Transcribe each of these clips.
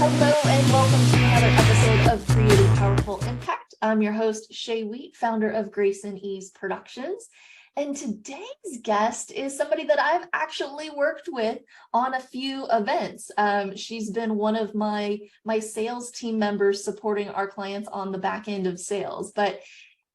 Hello and welcome to another episode of Creating Powerful Impact. I'm your host, Shay, founder of Grace and Ease Productions. And today's guest is somebody that I've actually worked with on a few events. She's been one of my sales team members supporting our clients on the back end of sales. But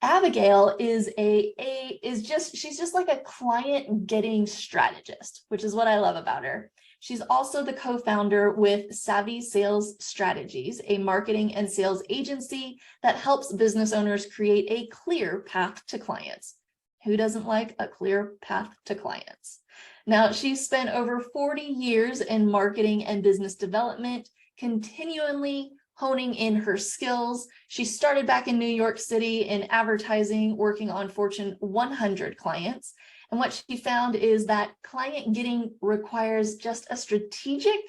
Abigail is she's just like a client getting strategist, which is what I love about her. She's also the co-founder with Savvy Sales Strategies, a marketing and sales agency that helps business owners create a clear path to clients. Who doesn't like a clear path to clients? Now, she's spent over 40 years in marketing and business development, continually honing in her skills. She started back in New York City in advertising, working on Fortune 100 clients. And what she found is that client getting requires just a strategic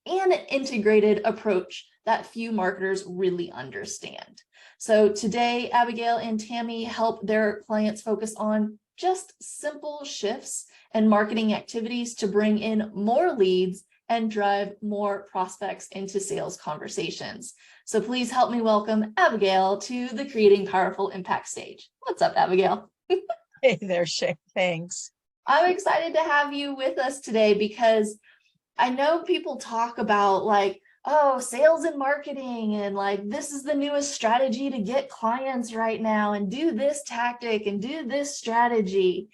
and an integrated approach that few marketers really understand. So today, Abigail and Tammy help their clients focus on just simple shifts and marketing activities to bring in more leads and drive more prospects into sales conversations. So please help me welcome Abigail to the Creating Powerful Impact stage. What's up, Abigail? Hey there, Shay. Thanks. I'm excited to have you with us today because I know people talk about like, oh, sales and marketing, and like, this is the newest strategy to get clients right now, and do this tactic and do this strategy.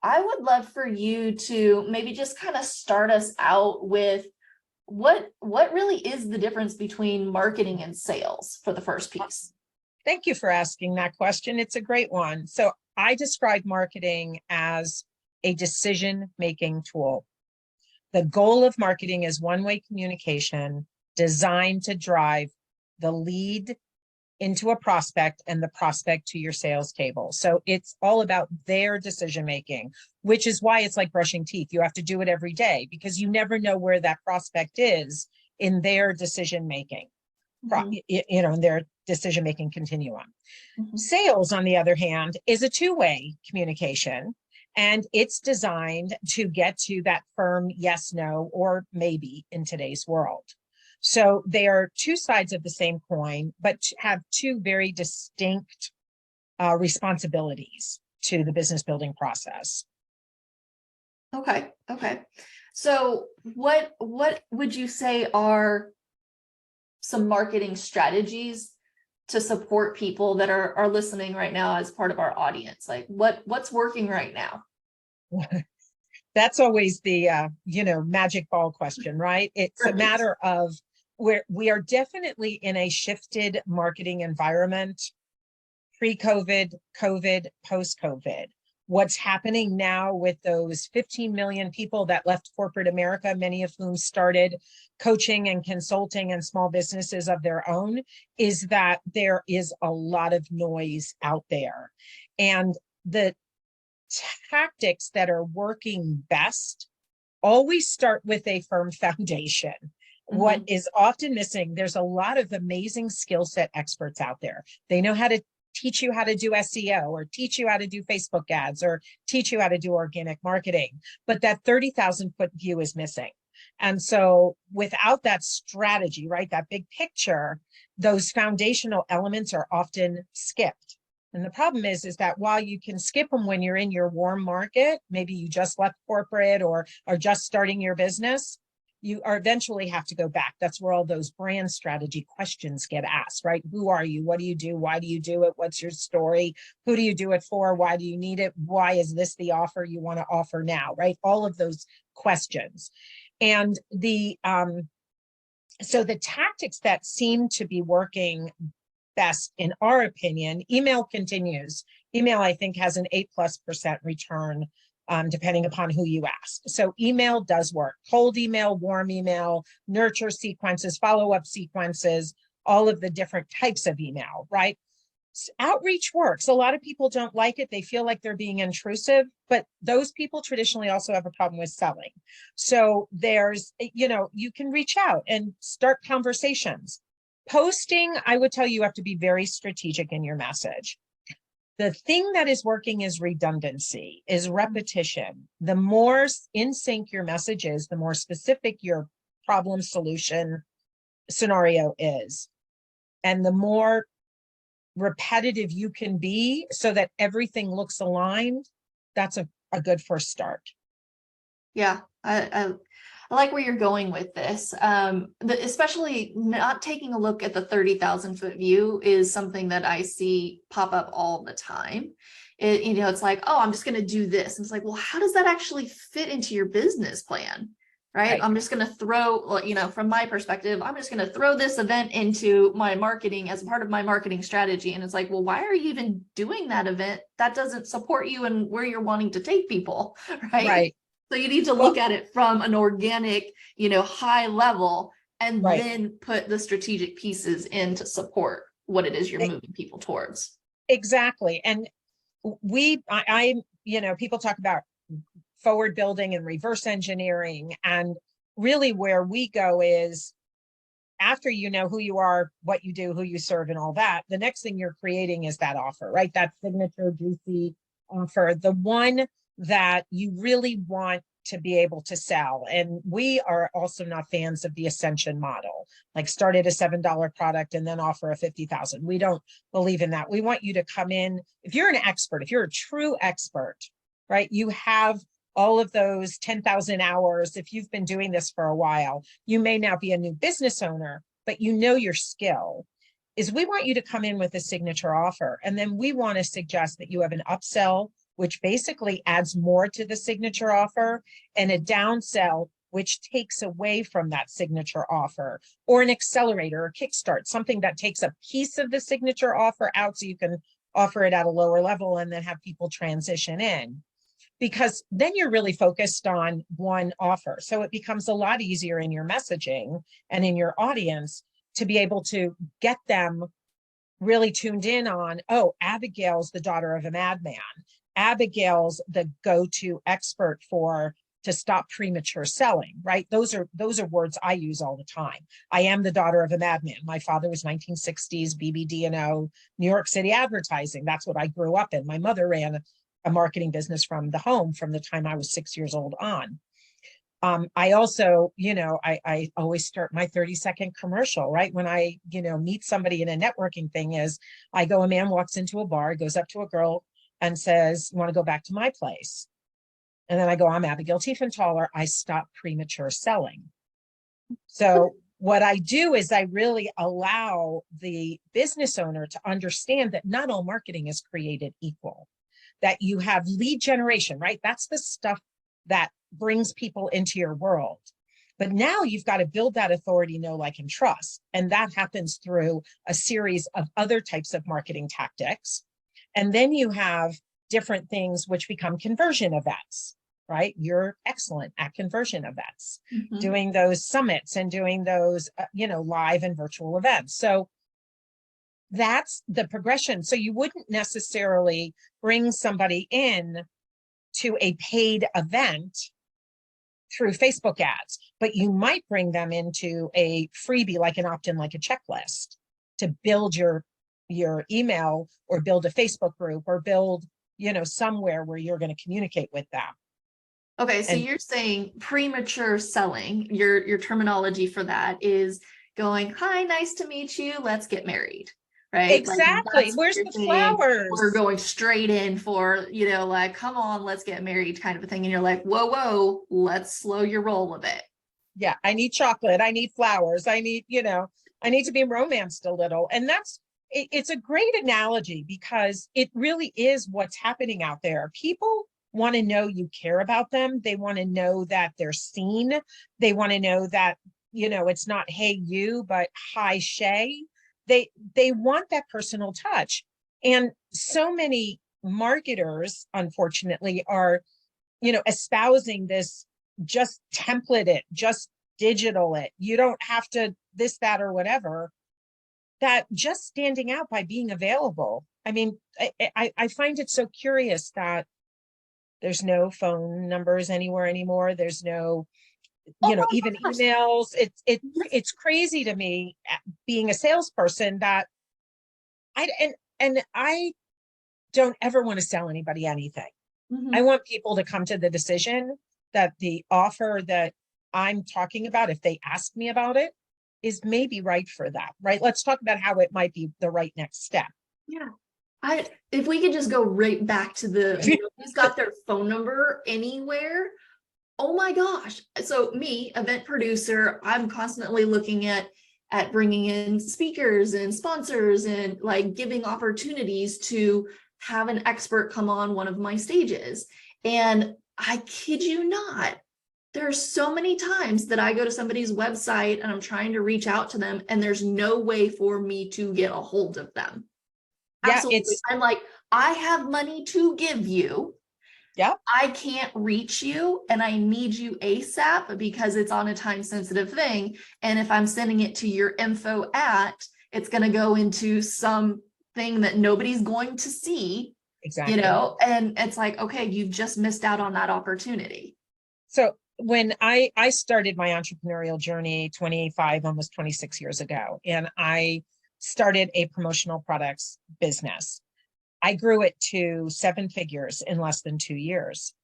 I would love for you to maybe just kind of start us out with what really is the difference between marketing and sales for the first piece. Thank you for asking that question. It's a great one. So I describe marketing as a decision-making tool. The goal of marketing is one-way communication designed to drive the lead into a prospect and the prospect to your sales table. So it's all about their decision-making, which is why it's like brushing teeth. You have to do it every day because you never know where that prospect is in their decision-making, in their decision-making continuum. Sales, on the other hand, is a two-way communication, and it's designed to get to that firm yes, no, or maybe in today's world. So they are two sides of the same coin, but have two very distinct responsibilities to the business building process. Okay. So what would you say are some marketing strategies to support people that are listening right now as part of our audience? Like what's working right now? That's always the magic ball question, right? It's a matter of where we are definitely in a shifted marketing environment, pre-COVID, COVID, post-COVID. What's happening now with those 15 million people that left corporate America, many of whom started coaching and consulting and small businesses of their own, is that there is a lot of noise out there. And the tactics that are working best always start with a firm foundation. What is often missing, there's a lot of amazing skill set experts out there. They know how to teach you how to do SEO, or teach you how to do Facebook ads, or teach you how to do organic marketing. But that 30,000 foot view is missing. And so without that strategy, right, that big picture, those foundational elements are often skipped. And the problem is that while you can skip them when you're in your warm market, maybe you just left corporate or are just starting your business, you are eventually have to go back. That's where all those brand strategy questions get asked, right? Who are you? What do you do? Why do you do it? What's your story? Who do you do it for? Why do you need it? Why is this the offer you want to offer now, right? All of those questions. And so the tactics that seem to be working best, in our opinion, email continues. Email, I think, has an 8+% return, depending upon who you ask. So email does work. Cold email, warm email, nurture sequences, follow-up sequences, all of the different types of email, right? Outreach works. A lot of people don't like it. They feel like they're being intrusive, but those people traditionally also have a problem with selling. So there's, you can reach out and start conversations. Posting, I would tell you have to be very strategic in your message. The thing that is working is redundancy, is repetition. The more in sync your message is, the more specific your problem solution scenario is. And the more repetitive you can be so that everything looks aligned, that's a good first start. Yeah, I like where you're going with this. Especially not taking a look at the 30,000 foot view is something that I see pop up all the time. It's like, oh, I'm just going to do this. And it's like, well, how does that actually fit into your business plan? Right. I'm just going to throw, from my perspective, I'm just going to throw this event into my marketing as part of my marketing strategy. And it's like, well, why are you even doing that event? That doesn't support you and where you're wanting to take people. Right. So you need to look at it from an organic, high level, and then put the strategic pieces in to support what it is you're moving people towards. Exactly. And people talk about forward building and reverse engineering. And really where we go is after you know who you are, what you do, who you serve, and all that, the next thing you're creating is that offer, right? That signature, juicy offer, the one that you really want to be able to sell. And we are also not fans of the ascension model, like start at a $7 product and then offer a 50,000. We don't believe in that. We want you to come in. If you're an expert, if you're a true expert, right, you have all of those 10,000 hours. If you've been doing this for a while, you may now be a new business owner, but you know your skill. Is we want you to come in with a signature offer. And then we want to suggest that you have an upsell, which basically adds more to the signature offer, and a downsell, which takes away from that signature offer, or an accelerator or kickstart, something that takes a piece of the signature offer out so you can offer it at a lower level and then have people transition in. Because then you're really focused on one offer. So it becomes a lot easier in your messaging and in your audience to be able to get them really tuned in on, oh, Abigail's the daughter of a madman. Abigail's the go-to expert to stop premature selling, right? Those are words I use all the time. I am the daughter of a madman. My father was 1960s BBD&O, New York City advertising. That's what I grew up in. My mother ran a marketing business from the home from the time I was 6 years old on. I also, I always start my 30-second commercial, right? When I, meet somebody in a networking thing is a man walks into a bar, goes up to a girl and says, you want to go back to my place? And then I go, I'm Abigail Tiefenthaler. I stop premature selling. So what I do is I really allow the business owner to understand that not all marketing is created equal. That you have lead generation, right? That's the stuff that brings people into your world. But now you've got to build that authority, know, like, and trust. And that happens through a series of other types of marketing tactics. And then you have different things which become conversion events, right? You're excellent at conversion events, doing those summits and doing those, live and virtual events. So that's the progression. So you wouldn't necessarily bring somebody in to a paid event through Facebook ads, but you might bring them into a freebie, like an opt-in, like a checklist, to build your email or build a Facebook group or build, somewhere where you're going to communicate with them. Okay. So you're saying premature selling, your terminology for that is going, hi, nice to meet you. Let's get married. Right? Exactly. Like, where's the flowers? We're going straight in for, like, come on, let's get married kind of a thing. And you're like, whoa, let's slow your roll a bit. Yeah. I need chocolate. I need flowers. I need, I need to be romanced a little. And it's a great analogy because it really is what's happening out there. People want to know you care about them. They want to know that they're seen. They want to know that, it's not, hey, you, but hi, Shay. They want that personal touch. And so many marketers, unfortunately, are, espousing this, just template it, just digital it. You don't have to this, that, or whatever. That just standing out by being available. I mean, I find it so curious that there's no phone numbers anywhere anymore. There's no, even emails. It's crazy to me being a salesperson that I don't ever want to sell anybody anything. I want people to come to the decision that the offer that I'm talking about, if they ask me about it, is maybe right for that, right? Let's talk about how it might be the right next step. Yeah. If we could just go right back to who's got their phone number anywhere. Oh my gosh. So me, event producer, I'm constantly looking at bringing in speakers and sponsors and like giving opportunities to have an expert come on one of my stages. And I kid you not, there's so many times that I go to somebody's website and I'm trying to reach out to them and there's no way for me to get a hold of them. Yeah, Absolutely. I'm like, I have money to give you. Yeah. I can't reach you and I need you ASAP because it's on a time sensitive thing. And if I'm sending it to your info it's going to go into some thing that nobody's going to see, exactly. And it's like, okay, you've just missed out on that opportunity. So when I started my entrepreneurial journey 25, almost 26 years ago, and I started a promotional products business, I grew it to 7 figures in less than 2 years.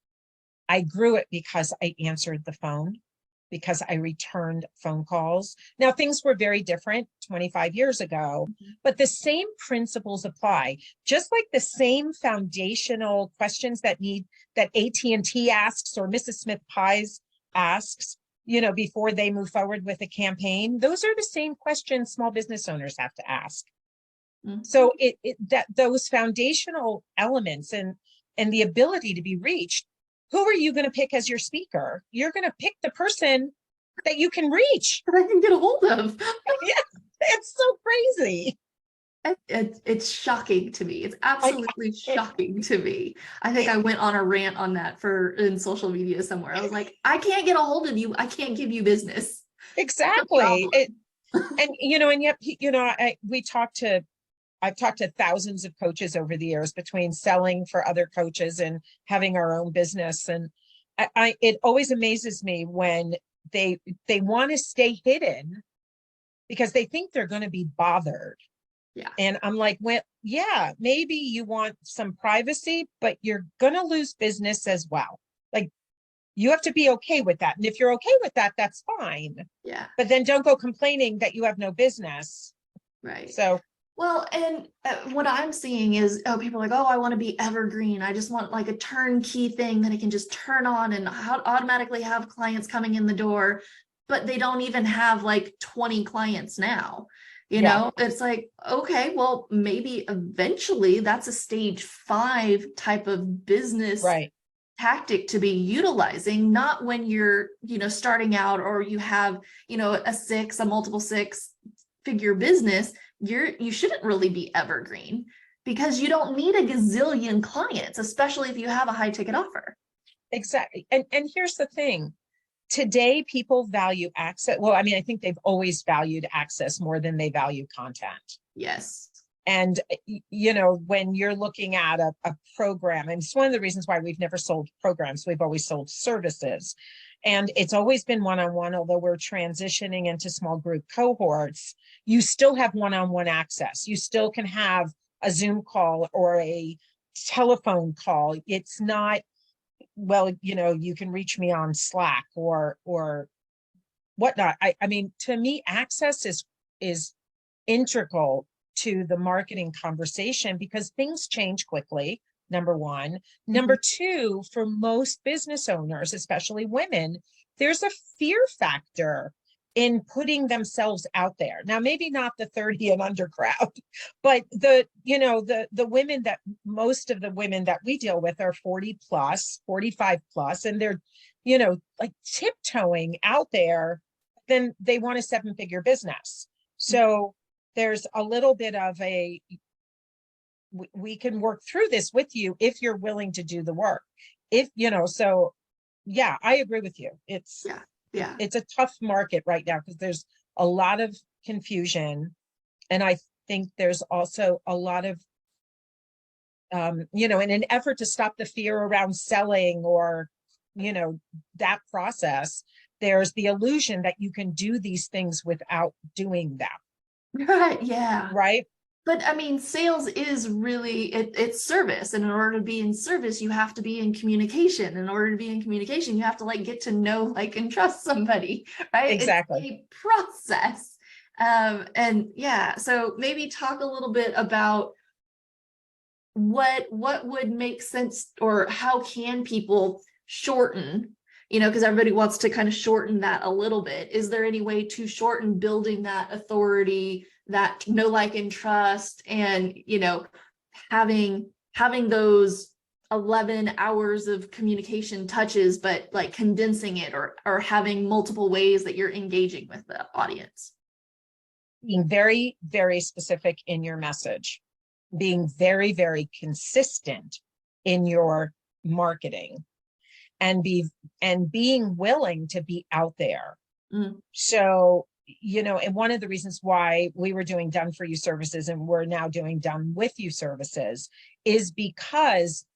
I grew it because I answered the phone, because I returned phone calls. Now, things were very different 25 years ago, but the same principles apply. Just like the same foundational questions that AT&T asks or Mrs. Smith Pies asks, before they move forward with a campaign, those are the same questions small business owners have to ask. So that those foundational elements and the ability to be reached, who are you going to pick as your speaker? You're going to pick the person that you can reach. That I can get a hold of. Yeah, it's so crazy. It's shocking to me. It's absolutely shocking to me. I think I went on a rant on that in social media somewhere. I was like, I can't get a hold of you. I can't give you business. Exactly. And yet, I've talked to thousands of coaches over the years between selling for other coaches and having our own business. And it always amazes me when they want to stay hidden because they think they're going to be bothered. Yeah. And I'm like, well, yeah, maybe you want some privacy, but you're going to lose business as well. Like, you have to be okay with that. And if you're okay with that, that's fine. Yeah. But then don't go complaining that you have no business. Right. So, well, and what I'm seeing is, people are like, oh, I want to be evergreen. I just want like a turnkey thing that I can just turn on and automatically have clients coming in the door, but they don't even have like 20 clients now. It's like, okay, well, maybe eventually that's a stage 5 type of business tactic to be utilizing, not when you're, starting out or you have, a multiple 6-figure business. You shouldn't really be evergreen because you don't need a gazillion clients, especially if you have a high ticket offer. Exactly. And here's the thing. Today, people value access. Well, I mean, I think they've always valued access more than they value content. Yes. And, when you're looking at a program, and it's one of the reasons why we've never sold programs, we've always sold services. And it's always been one-on-one, although we're transitioning into small group cohorts, you still have one-on-one access. You still can have a Zoom call or a telephone call. It's not, well, you can reach me on Slack or whatnot. I mean, to me, access is integral to the marketing conversation because things change quickly. Number one. Number two, for most business owners, especially women, there's a fear factor in putting themselves out there. Now, maybe not the 30 and under crowd, but the women most of the women that we deal with are 40 plus, 45 plus, and they're, like tiptoeing out there, then they want a 7-figure business. So there's a little bit of we can work through this with you if you're willing to do the work. So yeah, I agree with you. It's a tough market right now because there's a lot of confusion. And I think there's also a lot of, in an effort to stop the fear around selling or, that process, there's the illusion that you can do these things without doing them. Right. Yeah. Right. But I mean, sales is really, it's service. And in order to be in service, you have to be in communication. In order to be in communication, you have to get to know, and trust somebody, right? Exactly. It's a process. And yeah, so maybe talk a little bit about what would make sense, or how can people shorten, because everybody wants to kind of shorten that a little bit. Is there any way to shorten building that authority, that know, like, and trust, and having those 11 hours of communication touches, but like condensing it, or having multiple ways that you're engaging with the audience? Being very, very specific in your message, being very, very consistent in your marketing, and being willing to be out there. So, and one of the reasons why we were doing done for you services and we're now doing done with you services is because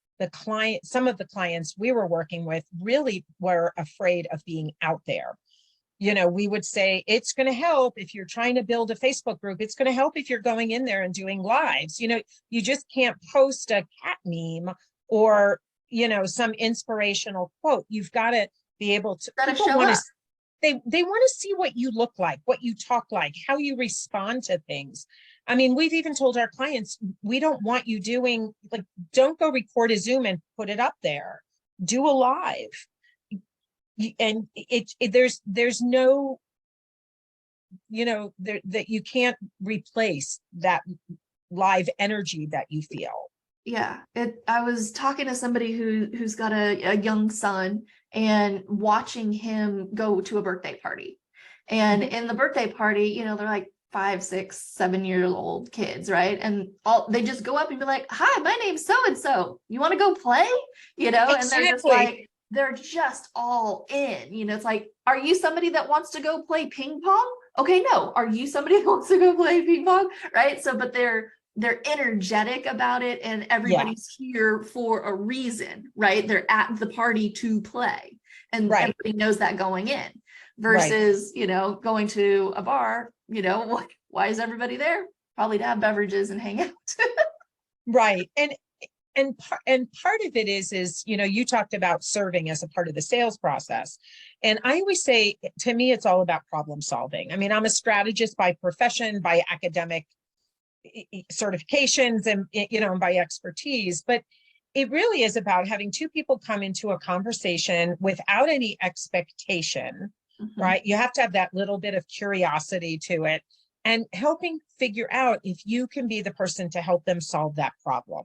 some of the clients we were working with really were afraid of being out there. We would say, it's going to help if you're trying to build a Facebook group. It's going to help if you're going in there and doing lives. You just can't post a cat meme or, some inspirational quote. You've got to be able to, people Show want up. to, they want to see what you look like, what you talk like, how you respond to things. I mean, we've even told our clients, we don't want you doing, like, don't go record a Zoom and put it up there. Do a live. And there's no, that you can't replace that live energy that you feel. Yeah, I was talking to somebody who's got a young son, and watching him go to a birthday party. And in the birthday party, they're like 5, 6, 7 year old kids, right? And they just go up and be like, "Hi, my name's so and so. You want to go play?" Exactly. And they're just like, they're just all in. It's like, are you somebody that wants to go play ping pong? Okay, no. Are you somebody that wants to go play ping pong? Right? So, but they're energetic about it, and everybody's here for a reason, right? They're at the party to play, and everybody knows that going in, versus, going to a bar, why is everybody there? Probably to have beverages and hang out. Right. And part of it is, you talked about serving as a part of the sales process. And I always say, to me, it's all about problem solving. I mean, I'm a strategist by profession, by academic certifications, and, by expertise, but it really is about having two people come into a conversation without any expectation, right? You have to have that little bit of curiosity to it, and helping figure out if you can be the person to help them solve that problem.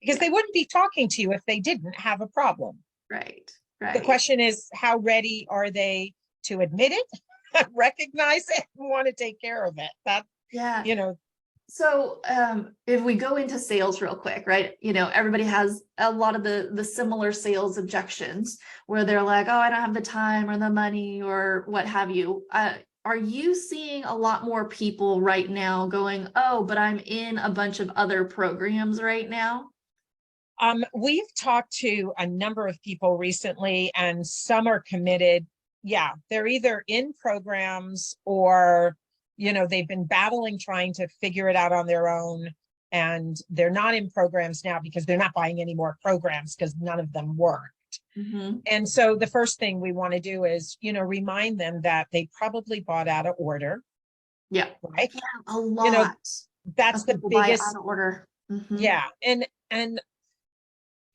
Because they wouldn't be talking to you if they didn't have a problem. Right. The question is, how ready are they to admit it, recognize it, and want to take care of it? So if we go into sales real quick, right? Everybody has a lot of the similar sales objections, where they're like, "Oh, I don't have the time or the money," or what have you. Are you seeing a lot more people right now going, "Oh, but I'm in a bunch of other programs right now"? We've talked to a number of people recently, and some are committed. Yeah, they're either in programs, or, they've been battling, trying to figure it out on their own, and they're not in programs now because they're not buying any more programs because none of them worked. And so the first thing we want to do is, remind them that they probably bought out of order. Yeah. Right. Yeah, a lot. That's the biggest. Out of order. Yeah. And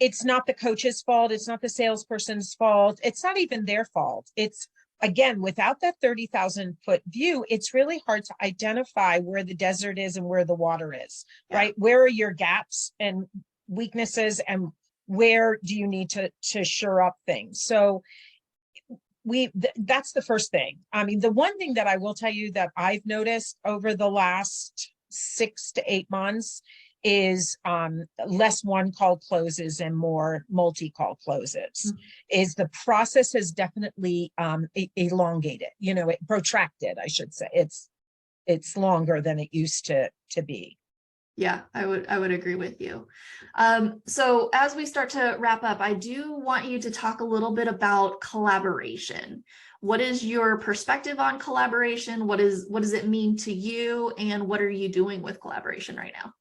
it's not the coach's fault. It's not the salesperson's fault. It's not even their fault. It's, again, without that 30,000-foot view, it's really hard to identify where the desert is and where the water is, right? Where are your gaps and weaknesses, and where do you need to shore up things? So that's the first thing. I mean, the one thing that I will tell you that I've noticed over the last 6 to 8 months is less one call closes and more multi-call closes. Is the process has definitely elongated, protracted, I should say. It's longer than it used to be. Yeah, I would agree with you. So as we start to wrap up, I do want you to talk a little bit about collaboration. What is your perspective on collaboration? What does it mean to you? And what are you doing with collaboration right now?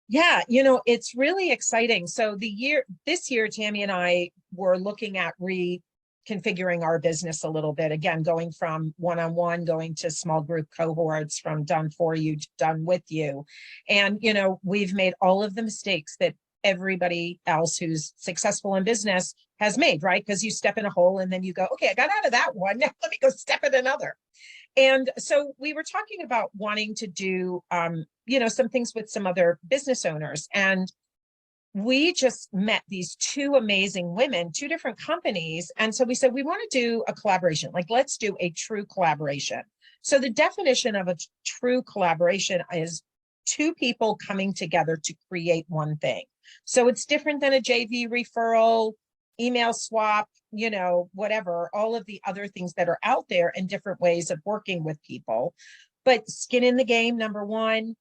Yeah, it's really exciting. So this year, Tammy and I were looking at configuring our business a little bit. Again, going from one-on-one, going to small group cohorts, from done for you to done with you. And, we've made all of the mistakes that everybody else who's successful in business has made, right? Because you step in a hole and then you go, okay, I got out of that one. Now let me go step in another. And so we were talking about wanting to do, some things with some other business owners. And we just met these two amazing women, two different companies. And so we said, we want to do a collaboration. Like, let's do a true collaboration. So the definition of a true collaboration is two people coming together to create one thing. So it's different than a JV referral, email swap, whatever, all of the other things that are out there and different ways of working with people. But skin in the game, number one,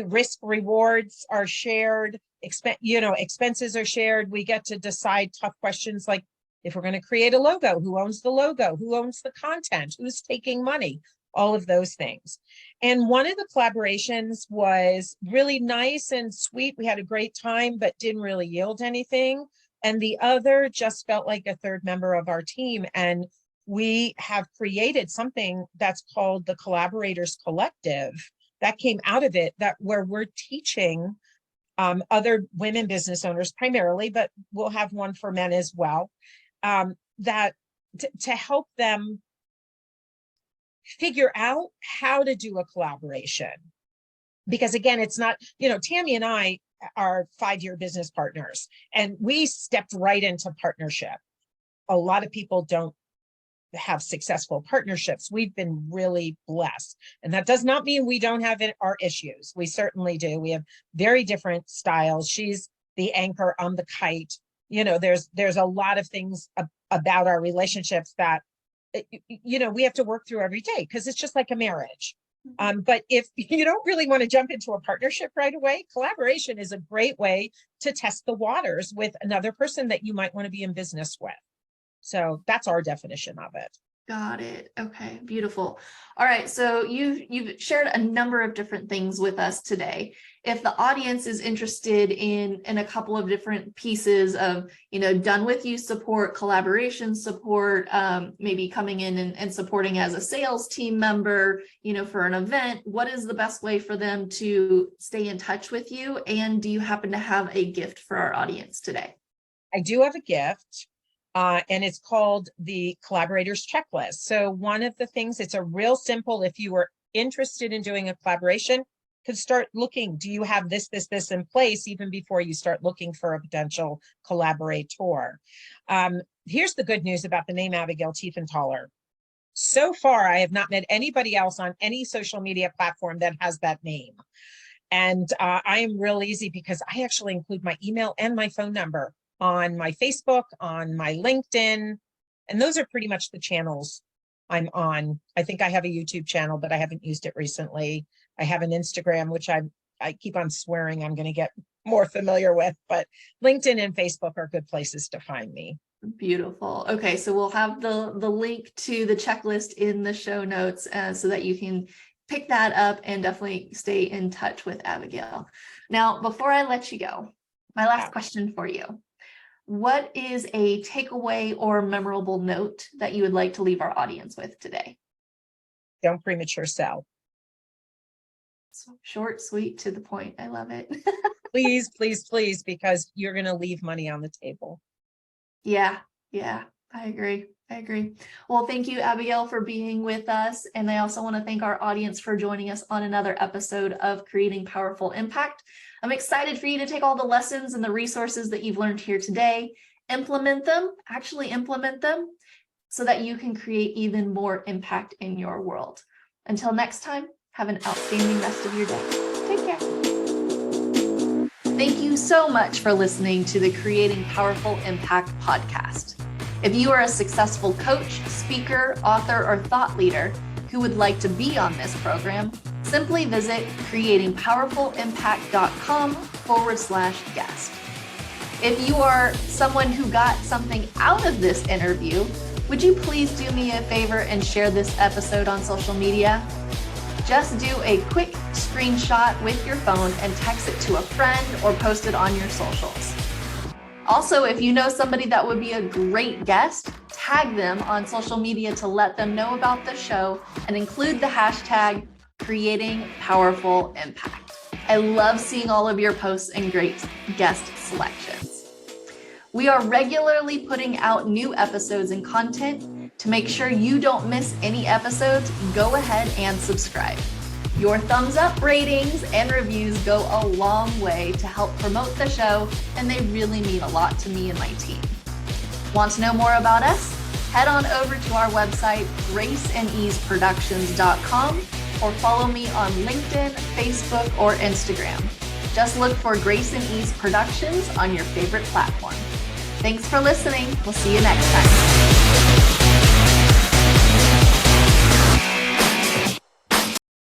risk rewards are shared. Expenses are shared. We get to decide tough questions like, if we're going to create a logo, who owns the logo? Who owns the content? Who's taking money? All of those things. And one of the collaborations was really nice and sweet. We had a great time, but didn't really yield anything. And the other just felt like a third member of our team. And we have created something that's called the Collaborators Collective that came out of it, where we're teaching other women business owners primarily, but we'll have one for men as well, that to help them figure out how to do a collaboration. Because again, it's not, Tammy and I are 5-year business partners, and we stepped right into partnership. A lot of people don't have successful partnerships. We've been really blessed. And that does not mean we don't have our issues. We certainly do. We have very different styles. She's the anchor, I'm the kite. There's a lot of things about our relationships that, we have to work through every day, because it's just like a marriage. But if you don't really want to jump into a partnership right away, collaboration is a great way to test the waters with another person that you might want to be in business with. So that's our definition of it. Got it. Okay, beautiful. All right, so you've shared a number of different things with us today. If the audience is interested in a couple of different pieces of, done with you support, collaboration support, maybe coming in and supporting as a sales team member, for an event, what is the best way for them to stay in touch with you? And do you happen to have a gift for our audience today? I do have a gift. And it's called the Collaborators Checklist. So one of the things, it's a real simple, if you were interested in doing a collaboration, could start looking, do you have this in place even before you start looking for a potential collaborator? Here's the good news about the name Abigail Tiefenthaler. So far, I have not met anybody else on any social media platform that has that name. And I am real easy, because I actually include my email and my phone number on my Facebook, on my LinkedIn, and those are pretty much the channels I'm on. I think I have a YouTube channel, but I haven't used it recently. I have an Instagram, which I keep on swearing I'm going to get more familiar with, but LinkedIn and Facebook are good places to find me. Beautiful. Okay, so we'll have the link to the checklist in the show notes so that you can pick that up and definitely stay in touch with Abigail. Now, before I let you go, my last question for you. What is a takeaway or memorable note that you would like to leave our audience with today? Don't premature sell. So short, sweet, to the point. I love it. Please, please, please, because you're going to leave money on the table. Yeah, I agree. Well, thank you, Abigail, for being with us. And I also want to thank our audience for joining us on another episode of Creating Powerful Impact. I'm excited for you to take all the lessons and the resources that you've learned here today, actually implement them so that you can create even more impact in your world. Until next time, have an outstanding rest of your day. Take care. Thank you so much for listening to the Creating Powerful Impact podcast. If you are a successful coach, speaker, author, or thought leader who would like to be on this program, simply visit creatingpowerfulimpact.com/guest. If you are someone who got something out of this interview, would you please do me a favor and share this episode on social media? Just do a quick screenshot with your phone and text it to a friend or post it on your socials. Also, if you know somebody that would be a great guest, tag them on social media to let them know about the show and include the hashtag creating powerful impact. I love seeing all of your posts and great guest selections. We are regularly putting out new episodes and content. To make sure you don't miss any episodes, go ahead and subscribe. Your thumbs up, ratings, and reviews go a long way to help promote the show, and they really mean a lot to me and my team. Want to know more about us? Head on over to our website, graceandeaseproductions.com, or follow me on LinkedIn, Facebook, or Instagram. Just look for Grace and Ease Productions on your favorite platform. Thanks for listening. We'll see you next time.